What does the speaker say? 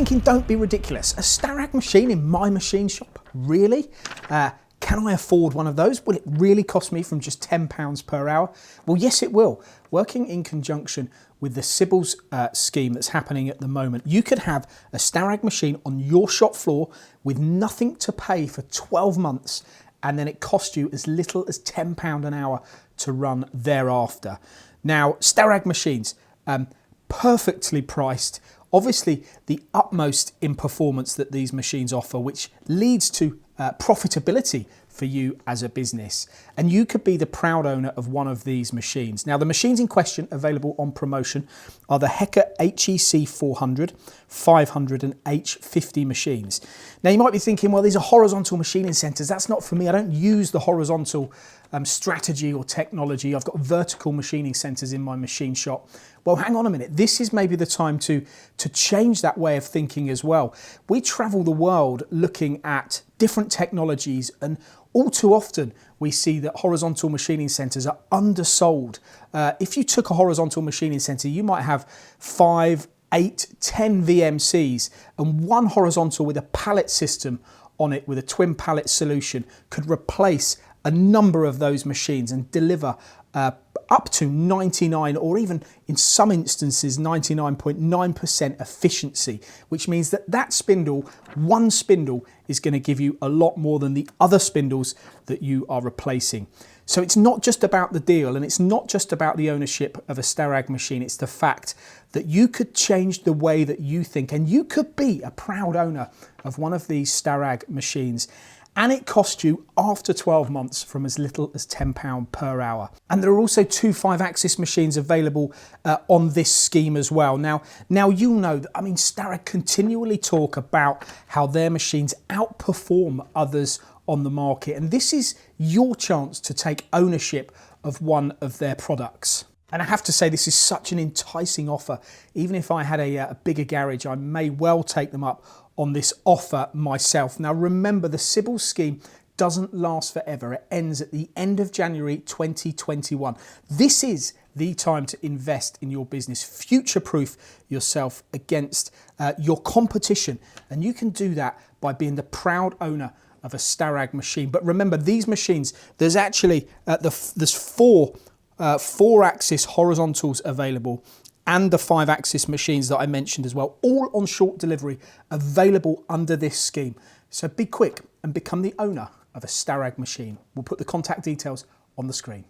thinking, don't be ridiculous. A Starrag machine in my machine shop? Really? Can I afford one of those? Will it really cost me from just £10 per hour? Well, yes, it will. Working in conjunction with the Sybils scheme that's happening at the moment, you could have a Starrag machine on your shop floor with nothing to pay for 12 months, and then it costs you as little as £10 an hour to run thereafter. Now, Starrag machines, perfectly priced, obviously the utmost in performance that these machines offer, which leads to profitability for you as a business. And you could be the proud owner of one of these machines. Now, the machines in question available on promotion are the Heckert HC 400, 500 and H50 machines. Now, you might be thinking, well, these are horizontal machining centers. That's not for me. I don't use the horizontal strategy or technology. I've got vertical machining centers in my machine shop. Well, hang on a minute. This is maybe the time to change that way of thinking as well. We travel the world looking at different technologies, and all too often we see that horizontal machining centers are undersold. If you took a horizontal machining center, you might have 5, 8, 10 VMCs, and one horizontal with a pallet system on it with a twin pallet solution could replace a number of those machines and deliver up to 99, or even in some instances 99.9% efficiency, which means that one spindle is going to give you a lot more than the other spindles that you are replacing. So it's not just about the deal, and it's not just about the ownership of a Starrag machine. It's the fact that you could change the way that you think, and you could be a proud owner of one of these Starrag machines. And it costs you, after 12 months, from as little as £10 per hour. And there are also 2 5-axis machines available on this scheme as well. Now you'll know that, Starrag continually talk about how their machines outperform others on the market. And this is your chance to take ownership of one of their products. And I have to say, this is such an enticing offer. Even if I had a bigger garage, I may well take them up on this offer myself. Now remember, the Sybils scheme doesn't last forever. It ends at the end of January 2021. This is the time to invest in your business, future-proof yourself against your competition. And you can do that by being the proud owner of a Starrag machine. But remember, these machines, there's actually there's 4 4-axis horizontals available, and the 5-axis machines that I mentioned as well, all on short delivery, available under this scheme. So be quick and become the owner of a Starrag machine. We'll put the contact details on the screen.